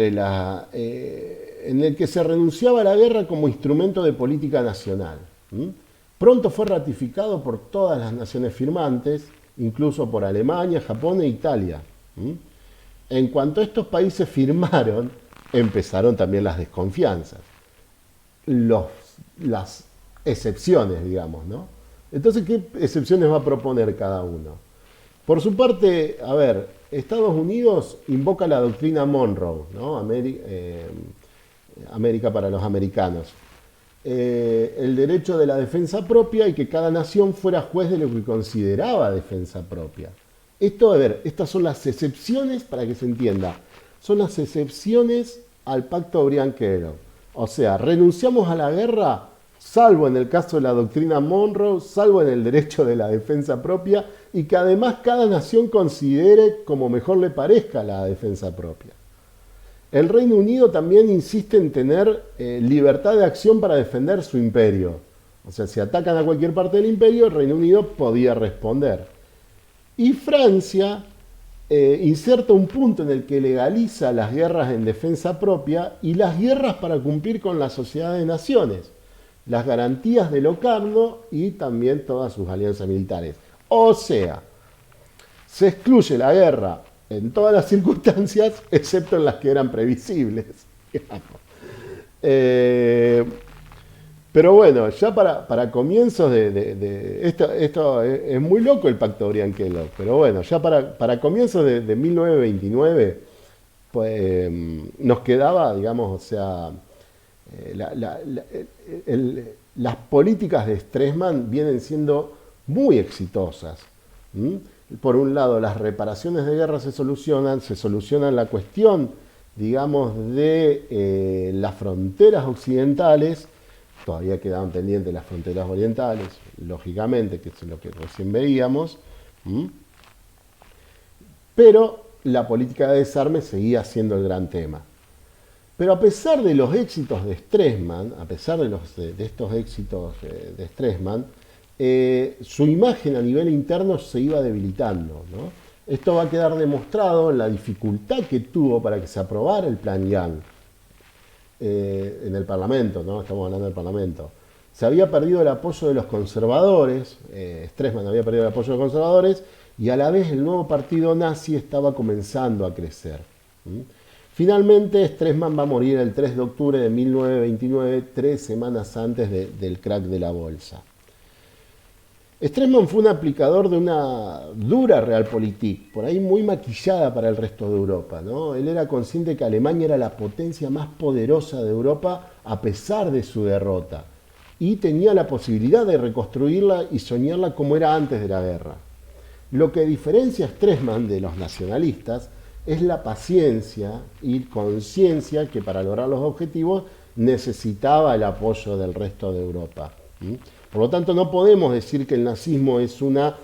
el que se renunciaba a la guerra como instrumento de política nacional. Pronto fue ratificado por todas las naciones firmantes, incluso por Alemania, Japón e Italia. En cuanto estos países firmaron, empezaron también las desconfianzas, las excepciones, digamos, ¿no? Entonces, ¿qué excepciones va a proponer cada uno? Por su parte, a ver, Estados Unidos invoca la doctrina Monroe, ¿no? América para los americanos. El derecho de la defensa propia y que cada nación fuera juez de lo que consideraba defensa propia. Esto, a ver, estas son las excepciones, para que se entienda, son las excepciones al Pacto Briand-Kellogg. O sea, renunciamos a la guerra, salvo en el caso de la doctrina Monroe, salvo en el derecho de la defensa propia, y que además cada nación considere como mejor le parezca la defensa propia. El Reino Unido también insiste en tener libertad de acción para defender su imperio. O sea, si atacan a cualquier parte del imperio, el Reino Unido podía responder. Y Francia inserta un punto en el que legaliza las guerras en defensa propia y las guerras para cumplir con la Sociedad de Naciones, las garantías de Locarno y también todas sus alianzas militares. O sea, se excluye la guerra en todas las circunstancias, excepto en las que eran previsibles. Pero bueno, ya para comienzos esto es muy loco el Pacto Briand-Kellogg, pero bueno, ya para comienzos de 1929, pues nos quedaba, digamos, o sea, las políticas de Stresemann vienen siendo muy exitosas. Por un lado, las reparaciones de guerra se solucionan la cuestión, digamos, de las fronteras occidentales. Todavía quedaban pendientes las fronteras orientales, lógicamente, que es lo que recién veíamos. Pero la política de desarme seguía siendo el gran tema. Pero a pesar de los éxitos de Stresemann, a pesar de estos éxitos de Stresemann, su imagen a nivel interno se iba debilitando, ¿no? Esto va a quedar demostrado en la dificultad que tuvo para que se aprobara el Plan Young en el Parlamento, ¿no? Estamos hablando del Parlamento. Se había perdido el apoyo de los conservadores, Stresemann había perdido el apoyo de los conservadores, y a la vez el nuevo partido nazi estaba comenzando a crecer. Finalmente, Stresemann va a morir el 3 de octubre de 1929, 3 semanas antes del crack de la bolsa. Stresemann fue un aplicador de una dura realpolitik, por ahí muy maquillada para el resto de Europa, ¿no? Él era consciente que Alemania era la potencia más poderosa de Europa a pesar de su derrota. y tenía la posibilidad de reconstruirla y soñarla como era antes de la guerra. Lo que diferencia a Stresemann de los nacionalistas es la paciencia y conciencia que para lograr los objetivos necesitaba el apoyo del resto de Europa. Por lo tanto, no podemos decir que el nazismo es una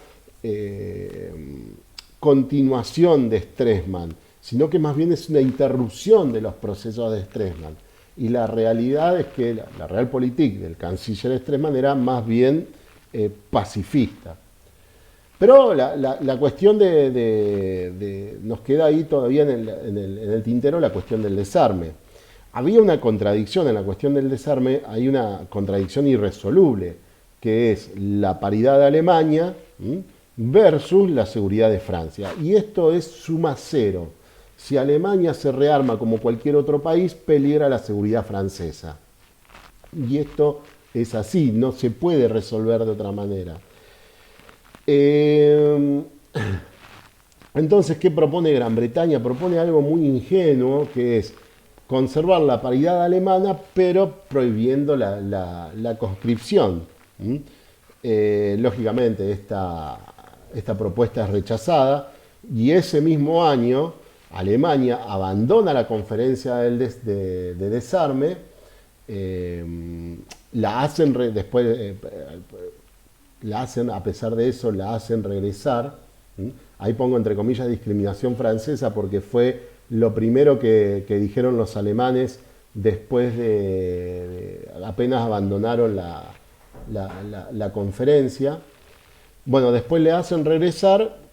continuación de Stresemann, sino que más bien es una interrupción de los procesos de Stresemann. Y la realidad es que la Realpolitik del canciller Stresemann era más bien pacifista. Pero la cuestión nos queda ahí todavía en el tintero la cuestión del desarme. Había una contradicción en la cuestión del desarme, hay una contradicción irresoluble, que es la paridad de Alemania versus la seguridad de Francia. Y esto es suma cero. Si Alemania se rearma como cualquier otro país, peligra la seguridad francesa. Y esto es así, no se puede resolver de otra manera. Entonces, ¿qué propone Gran Bretaña? Propone algo muy ingenuo, que es conservar la paridad alemana, pero prohibiendo la conscripción. Lógicamente, esta propuesta es rechazada, y ese mismo año Alemania abandona la conferencia de desarme, la hacen a pesar de eso, la hacen regresar. Ahí pongo entre comillas discriminación francesa, porque fue lo primero que dijeron los alemanes después de apenas abandonaron la conferencia. Bueno, después le hacen regresar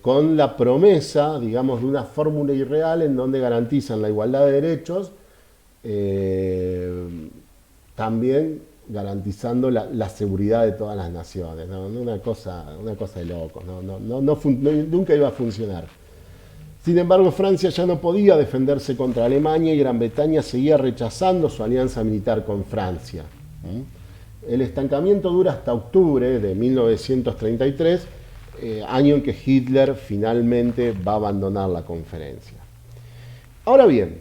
con la promesa, digamos, de una fórmula irreal en donde garantizan la igualdad de derechos, también garantizando la seguridad de todas las naciones, ¿no? Una cosa de locos, nunca iba a funcionar. Sin embargo, Francia ya no podía defenderse contra Alemania y Gran Bretaña seguía rechazando su alianza militar con Francia. El estancamiento dura hasta octubre de 1933, año en que Hitler finalmente va a abandonar la conferencia. Ahora bien,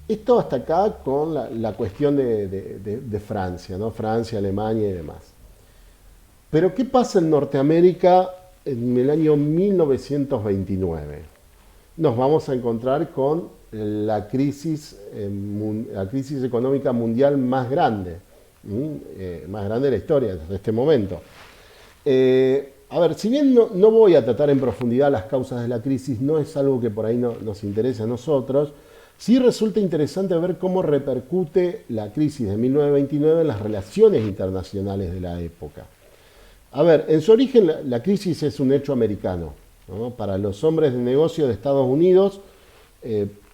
esto hasta acá con la cuestión de Francia, ¿no? Francia, Alemania y demás. Pero ¿qué pasa en Norteamérica en el año 1929? Nos vamos a encontrar con la crisis económica mundial más grande de la historia desde este momento. A ver, si bien no voy a tratar en profundidad las causas de la crisis, no es algo que por ahí nos interese a nosotros, sí resulta interesante ver cómo repercute la crisis de 1929 en las relaciones internacionales de la época. A ver, en su origen la crisis es un hecho americano, ¿no? Para los hombres de negocio de Estados Unidos,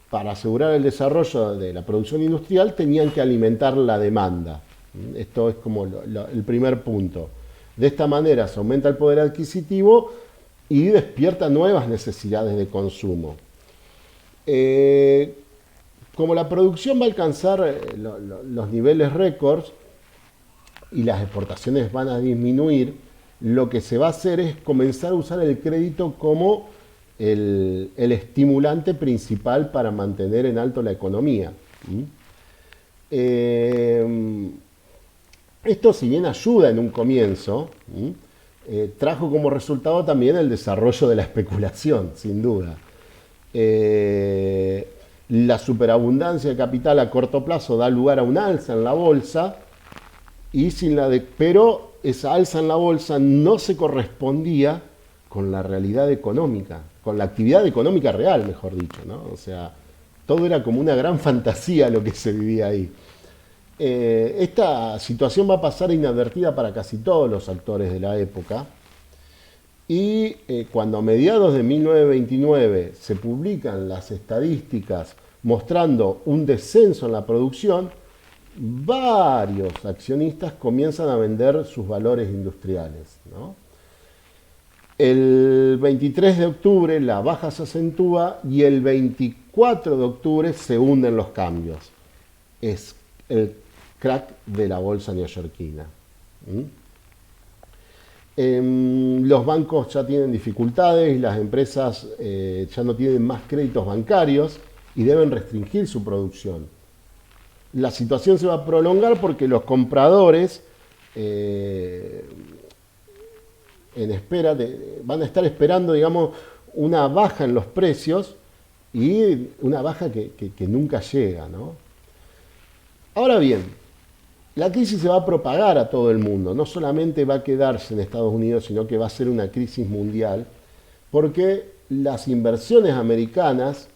para asegurar el desarrollo de la producción industrial, tenían que alimentar la demanda. Esto es como el primer punto. De esta manera se aumenta el poder adquisitivo y despierta nuevas necesidades de consumo. Como la producción va a alcanzar los niveles récords y las exportaciones van a disminuir, lo que se va a hacer es comenzar a usar el crédito como el estimulante principal para mantener en alto la economía. Esto, si bien ayuda en un comienzo, trajo como resultado también el desarrollo de la especulación, sin duda. La superabundancia de capital a corto plazo da lugar a un alza en la bolsa, pero esa alza en la bolsa no se correspondía con la realidad económica, con la actividad económica real, mejor dicho, ¿no? O sea, todo era como una gran fantasía lo que se vivía ahí. Esta situación va a pasar inadvertida para casi todos los actores de la época, y cuando a mediados de 1929 se publican las estadísticas mostrando un descenso en la producción, varios accionistas comienzan a vender sus valores industriales, ¿no? El 23 de octubre la baja se acentúa y el 24 de octubre se hunden los cambios. Es el crack de la bolsa neoyorquina. Los bancos ya tienen dificultades y las empresas ya no tienen más créditos bancarios y deben restringir su producción. la situación se va a prolongar porque los compradores van a estar esperando, digamos, una baja en los precios y una baja que nunca llega, ¿no? Ahora bien, la crisis se va a propagar a todo el mundo, no solamente va a quedarse en Estados Unidos, sino que va a ser una crisis mundial, porque las inversiones americanas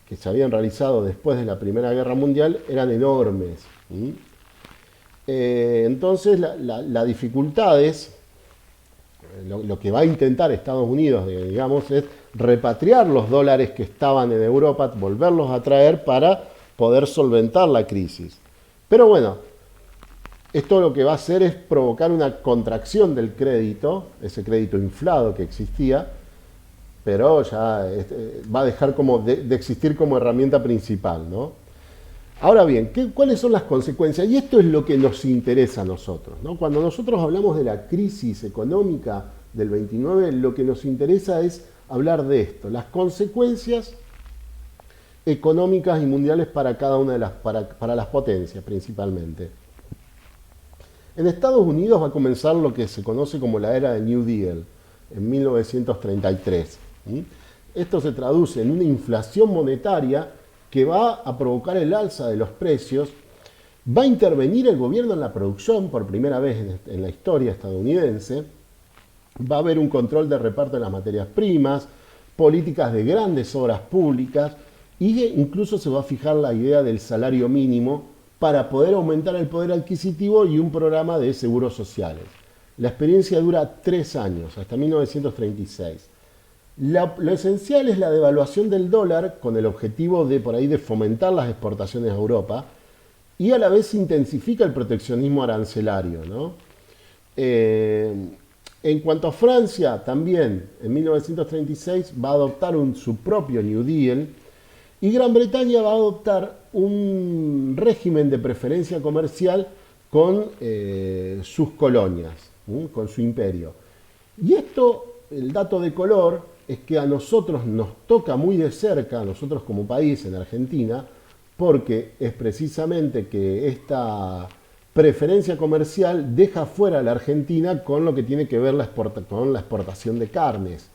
que se habían realizado después de la Primera Guerra Mundial eran enormes. Entonces, la dificultad es, lo que va a intentar Estados Unidos, digamos, es repatriar los dólares que estaban en Europa, volverlos a traer para poder solventar la crisis. Pero bueno, esto lo que va a hacer es provocar una contracción del crédito, ese crédito inflado que existía, pero ya va a dejar como de existir como herramienta principal, ¿no? Ahora bien, ¿cuáles son las consecuencias? Y esto es lo que nos interesa a nosotros, ¿no? Cuando nosotros hablamos de la crisis económica del 29, lo que nos interesa es hablar de esto, las consecuencias económicas y mundiales para cada una de para las potencias principalmente. En Estados Unidos va a comenzar lo que se conoce como la era del New Deal, en 1933. Esto se traduce en una inflación monetaria que va a provocar el alza de los precios. Va a intervenir el gobierno en la producción por primera vez en la historia estadounidense. Va a haber un control de reparto de las materias primas, políticas de grandes obras públicas, y incluso se va a fijar la idea del salario mínimo para poder aumentar el poder adquisitivo y un programa de seguros sociales. La experiencia dura 3 años, hasta 1936. Lo esencial es la devaluación del dólar con el objetivo de fomentar las exportaciones a Europa, y a la vez se intensifica el proteccionismo arancelario, ¿no? En cuanto a Francia, también en 1936 va a adoptar su propio New Deal, y Gran Bretaña va a adoptar un régimen de preferencia comercial con sus colonias, con su imperio. Y esto, el dato de color, es que a nosotros nos toca muy de cerca, a nosotros como país en Argentina, porque es precisamente que esta preferencia comercial deja fuera a la Argentina con lo que tiene que ver con la exportación de carnes.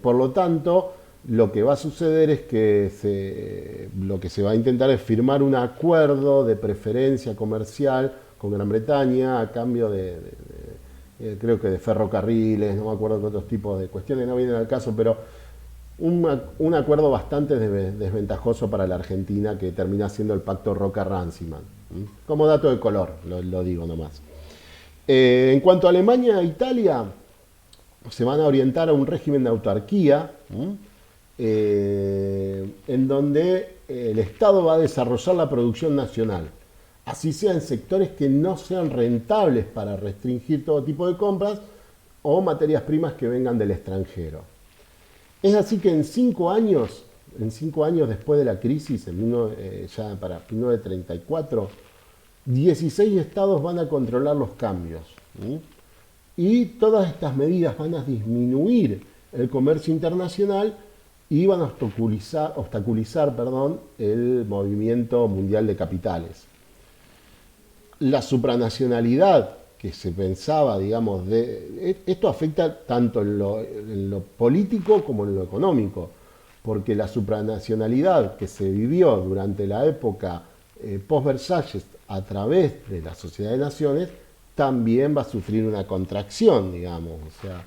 Por lo tanto, lo que va a suceder es que lo que se va a intentar es firmar un acuerdo de preferencia comercial con Gran Bretaña a cambio creo que de ferrocarriles, no me acuerdo de otros tipos de cuestiones, no vienen al caso, pero un acuerdo bastante desventajoso para la Argentina, que termina siendo el pacto Roca-Runciman. Como dato de color, lo digo nomás. En cuanto a Alemania e Italia, se van a orientar a un régimen de autarquía, en donde el Estado va a desarrollar la producción nacional, así sea en sectores que no sean rentables para restringir todo tipo de compras o materias primas que vengan del extranjero. Es así que en 5 años después de la crisis, ya para 1934, 16 estados van a controlar los cambios. Y todas estas medidas van a disminuir el comercio internacional y van a obstaculizar el movimiento mundial de capitales. La supranacionalidad que se pensaba, digamos, esto afecta tanto en lo político como en lo económico, porque la supranacionalidad que se vivió durante la época post-Versalles a través de la Sociedad de Naciones también va a sufrir una contracción, digamos. O sea,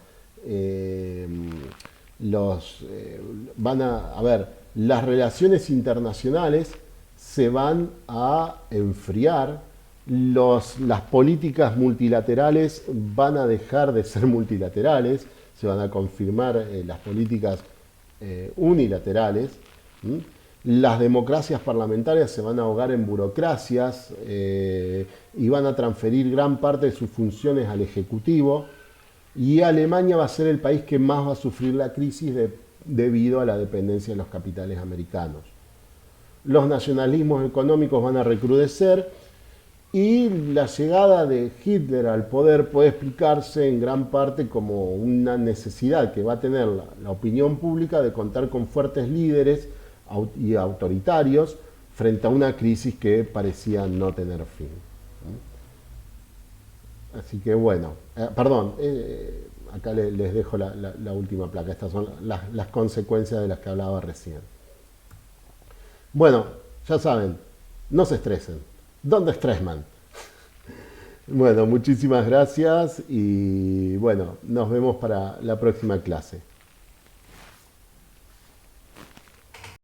las relaciones internacionales se van a enfriar, las políticas multilaterales van a dejar de ser multilaterales, se van a confirmar las políticas unilaterales. Las democracias parlamentarias se van a ahogar en burocracias y van a transferir gran parte de sus funciones al Ejecutivo, y Alemania va a ser el país que más va a sufrir la crisis debido a la dependencia de los capitales americanos. Los nacionalismos económicos van a recrudecer, y la llegada de Hitler al poder puede explicarse en gran parte como una necesidad que va a tener la opinión pública de contar con fuertes líderes y autoritarios frente a una crisis que parecía no tener fin. Así que bueno, perdón, acá les dejo la última placa. Estas son las consecuencias de las que hablaba recién. Bueno, ya saben, no se estresen. ¿Dónde Stressman? Bueno, muchísimas gracias y bueno, nos vemos para la próxima clase.